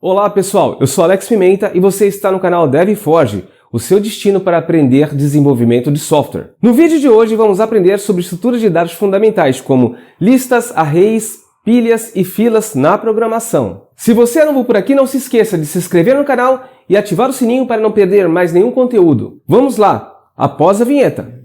Olá pessoal, eu sou Alex Pimenta e você está no canal DevForge, o seu destino para aprender desenvolvimento de software. No vídeo de hoje vamos aprender sobre estruturas de dados fundamentais como listas, arrays, pilhas e filas na programação. Se você é novo por aqui, não se esqueça de se inscrever no canal e ativar o sininho para não perder mais nenhum conteúdo. Vamos lá, após a vinheta.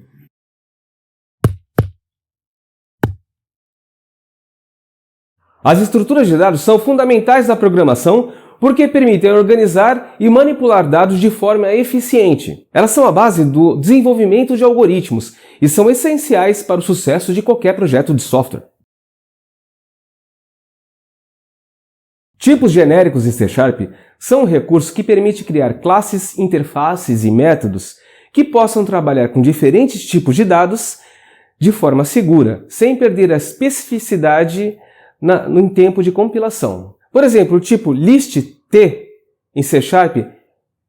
As estruturas de dados são fundamentais da programação porque permitem organizar e manipular dados de forma eficiente. Elas são a base do desenvolvimento de algoritmos e são essenciais para o sucesso de qualquer projeto de software. Tipos genéricos em C# são um recurso que permite criar classes, interfaces e métodos que possam trabalhar com diferentes tipos de dados de forma segura, sem perder a especificidade no tempo de compilação. Por exemplo, o tipo list_t em C#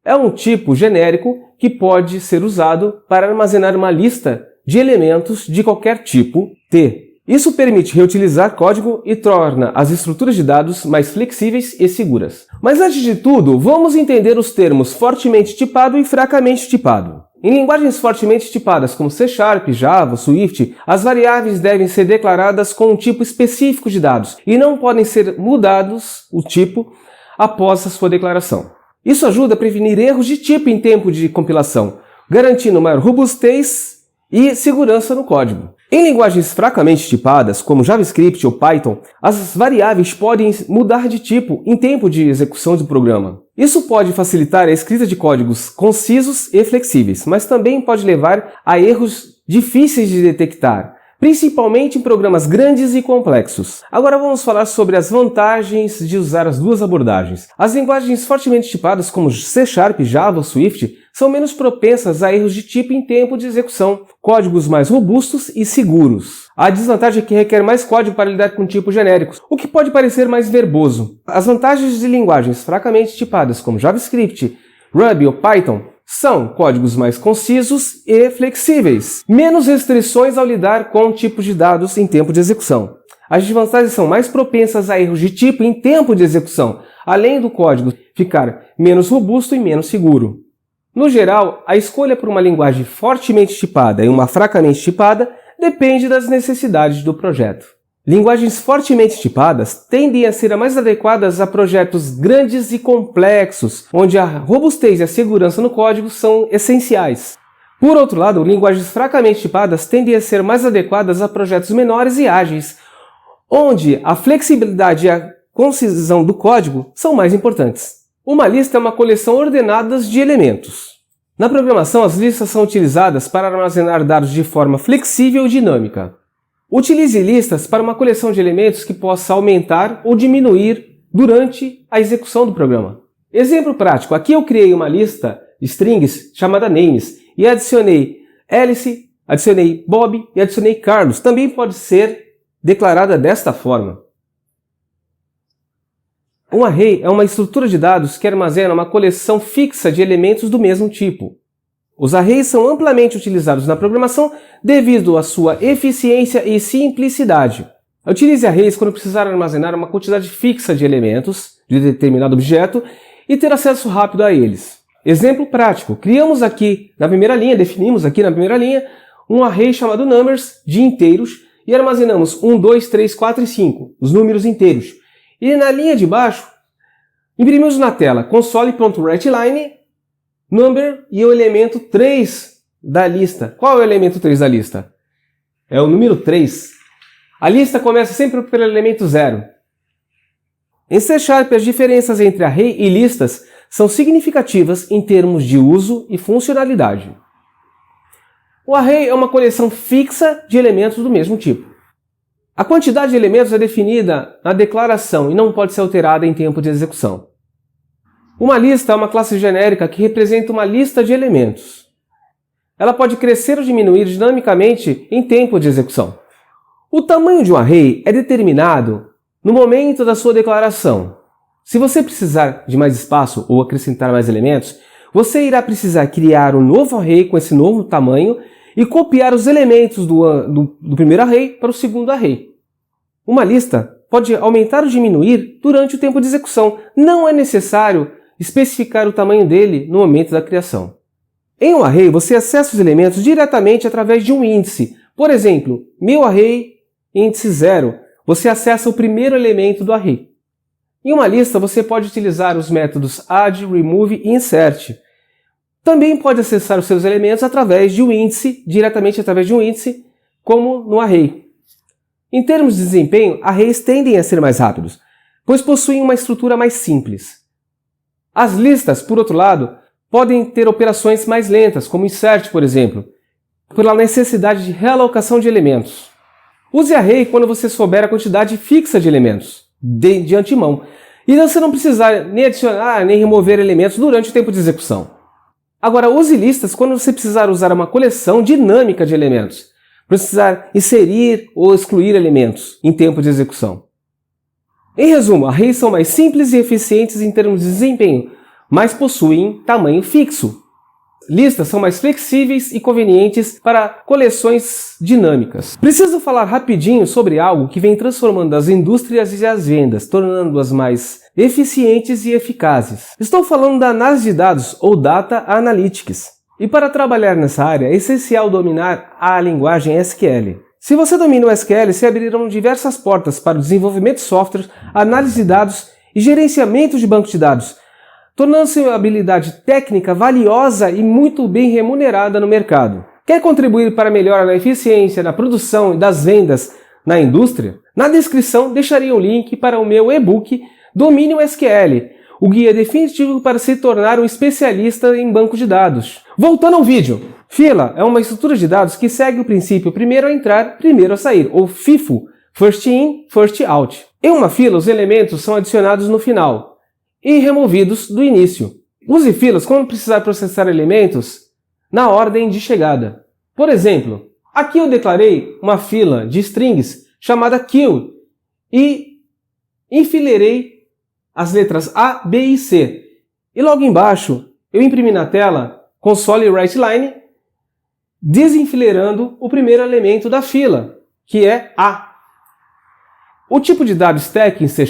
é um tipo genérico que pode ser usado para armazenar uma lista de elementos de qualquer tipo T. Isso permite reutilizar código e torna as estruturas de dados mais flexíveis e seguras. Mas antes de tudo, vamos entender os termos fortemente tipado e fracamente tipado. Em linguagens fortemente tipadas como C#, Java, Swift, as variáveis devem ser declaradas com um tipo específico de dados e não podem ser mudados o tipo após a sua declaração. Isso ajuda a prevenir erros de tipo em tempo de compilação, garantindo maior robustez e segurança no código. Em linguagens fracamente tipadas, como JavaScript ou Python, as variáveis podem mudar de tipo em tempo de execução do programa. Isso pode facilitar a escrita de códigos concisos e flexíveis, mas também pode levar a erros difíceis de detectar, principalmente em programas grandes e complexos. Agora vamos falar sobre as vantagens de usar as duas abordagens. As linguagens fortemente tipadas como C#, Java ou Swift são menos propensas a erros de tipo em tempo de execução, códigos mais robustos e seguros. A desvantagem é que requer mais código para lidar com tipos genéricos, o que pode parecer mais verboso. As vantagens de linguagens fracamente tipadas como JavaScript, Ruby ou Python são códigos mais concisos e flexíveis, menos restrições ao lidar com tipos de dados em tempo de execução. As desvantagens são mais propensas a erros de tipo em tempo de execução, além do código ficar menos robusto e menos seguro. No geral, a escolha por uma linguagem fortemente tipada e uma fracamente tipada depende das necessidades do projeto. Linguagens fortemente tipadas tendem a ser mais adequadas a projetos grandes e complexos, onde a robustez e a segurança no código são essenciais. Por outro lado, linguagens fracamente tipadas tendem a ser mais adequadas a projetos menores e ágeis, onde a flexibilidade e a concisão do código são mais importantes. Uma lista é uma coleção ordenada de elementos. Na programação, as listas são utilizadas para armazenar dados de forma flexível e dinâmica. Utilize listas para uma coleção de elementos que possa aumentar ou diminuir durante a execução do programa. Exemplo prático, aqui eu criei uma lista de strings chamada names e adicionei Alice, adicionei Bob e adicionei Carlos. Também pode ser declarada desta forma. Um array é uma estrutura de dados que armazena uma coleção fixa de elementos do mesmo tipo. Os arrays são amplamente utilizados na programação devido à sua eficiência e simplicidade. Utilize arrays quando precisar armazenar uma quantidade fixa de elementos de determinado objeto e ter acesso rápido a eles. Exemplo prático, definimos aqui na primeira linha, um array chamado numbers de inteiros e armazenamos 1, 2, 3, 4 e 5, os números inteiros. E na linha de baixo, imprimimos na tela console.writeLine number e o elemento 3 da lista. Qual é o elemento 3 da lista? É o número 3. A lista começa sempre pelo elemento 0. Em C#, as diferenças entre array e listas são significativas em termos de uso e funcionalidade. O array é uma coleção fixa de elementos do mesmo tipo. A quantidade de elementos é definida na declaração e não pode ser alterada em tempo de execução. Uma lista é uma classe genérica que representa uma lista de elementos. Ela pode crescer ou diminuir dinamicamente em tempo de execução. O tamanho de um array é determinado no momento da sua declaração. Se você precisar de mais espaço ou acrescentar mais elementos, você irá precisar criar um novo array com esse novo tamanho e copiar os elementos do primeiro array para o segundo array. Uma lista pode aumentar ou diminuir durante o tempo de execução. Não é necessário especificar o tamanho dele no momento da criação. Em um array, você acessa os elementos diretamente através de um índice. Por exemplo, meu array índice 0, você acessa o primeiro elemento do array. Em uma lista, você pode utilizar os métodos add, remove e insert. Também pode acessar os seus elementos através de um índice, diretamente através de um índice, como no array. Em termos de desempenho, arrays tendem a ser mais rápidos, pois possuem uma estrutura mais simples. As listas, por outro lado, podem ter operações mais lentas, como insert, por exemplo, pela necessidade de realocação de elementos. Use array quando você souber a quantidade fixa de elementos, de antemão, e você não precisar nem adicionar nem remover elementos durante o tempo de execução. Agora, use listas quando você precisar usar uma coleção dinâmica de elementos, precisar inserir ou excluir elementos em tempo de execução. Em resumo, arrays são mais simples e eficientes em termos de desempenho, mas possuem tamanho fixo. Listas são mais flexíveis e convenientes para coleções dinâmicas. Preciso falar rapidinho sobre algo que vem transformando as indústrias e as vendas, tornando-as mais eficientes e eficazes. Estou falando da análise de dados, ou Data Analytics. E para trabalhar nessa área, é essencial dominar a linguagem SQL. Se você domina o SQL, se abrirão diversas portas para o desenvolvimento de software, análise de dados e gerenciamento de banco de dados, tornando-se uma habilidade técnica valiosa e muito bem remunerada no mercado. Quer contribuir para a melhora na eficiência, na produção e das vendas na indústria? Na descrição deixarei um link para o meu e-book Domine o SQL, o guia definitivo para se tornar um especialista em banco de dados. Voltando ao vídeo, fila é uma estrutura de dados que segue o princípio primeiro a entrar, primeiro a sair, ou FIFO, First In, First Out. Em uma fila, os elementos são adicionados no final e removidos do início. Use filas quando precisar processar elementos na ordem de chegada. Por exemplo, aqui eu declarei uma fila de strings chamada kill e enfileirei as letras A, B e C. E logo embaixo eu imprimi na tela console writeLine, desenfileirando o primeiro elemento da fila, que é A. O tipo de dado stack em C#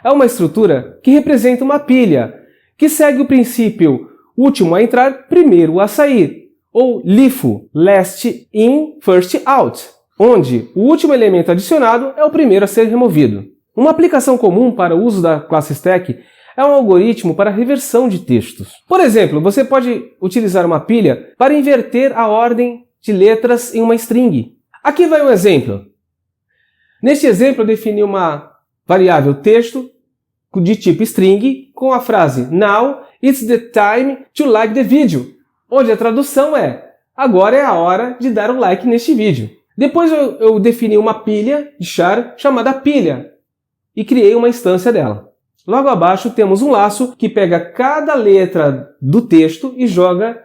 é uma estrutura que representa uma pilha, que segue o princípio último a entrar, primeiro a sair, ou LIFO, Last In, First Out, onde o último elemento adicionado é o primeiro a ser removido. Uma aplicação comum para o uso da classe stack é um algoritmo para reversão de textos. Por exemplo, você pode utilizar uma pilha para inverter a ordem de letras em uma string. Aqui vai um exemplo. Neste exemplo, eu defini uma variável texto de tipo string com a frase Now it's the time to like the video, onde a tradução é agora é a hora de dar o like neste vídeo. Depois eu defini uma pilha de char chamada pilha e criei uma instância dela. Logo abaixo temos um laço que pega cada letra do texto e joga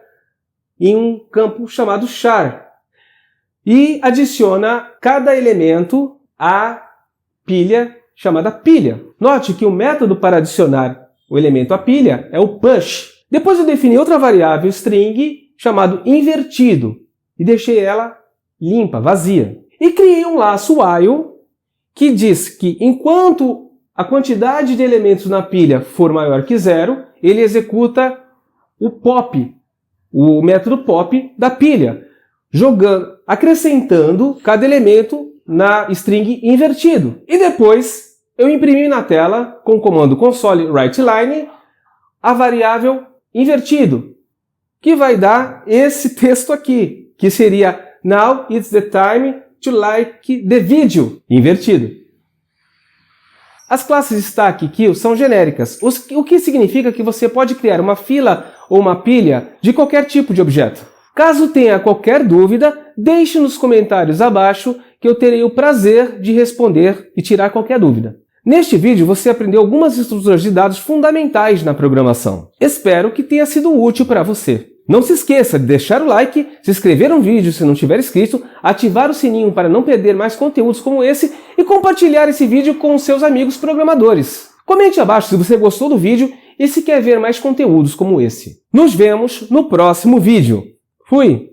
em um campo chamado char e adiciona cada elemento a pilha chamada pilha. Note que o método para adicionar o elemento à pilha é o push. Depois eu defini outra variável string chamado invertido e deixei ela limpa, vazia. E criei um laço while que diz que enquanto a quantidade de elementos na pilha for maior que 0, ele executa o pop, o método pop da pilha, acrescentando cada elemento na string invertido. E depois eu imprimi na tela, com o comando console writeLine, a variável invertido, que vai dar esse texto aqui, que seria Now it's the time to like the video, invertido. As classes stack e kill são genéricas, o que significa que você pode criar uma fila ou uma pilha de qualquer tipo de objeto. Caso tenha qualquer dúvida, deixe nos comentários abaixo que eu terei o prazer de responder e tirar qualquer dúvida. Neste vídeo você aprendeu algumas estruturas de dados fundamentais na programação. Espero que tenha sido útil para você. Não se esqueça de deixar o like, se inscrever no vídeo se não tiver inscrito, ativar o sininho para não perder mais conteúdos como esse e compartilhar esse vídeo com seus amigos programadores. Comente abaixo se você gostou do vídeo e se quer ver mais conteúdos como esse. Nos vemos no próximo vídeo. Fui!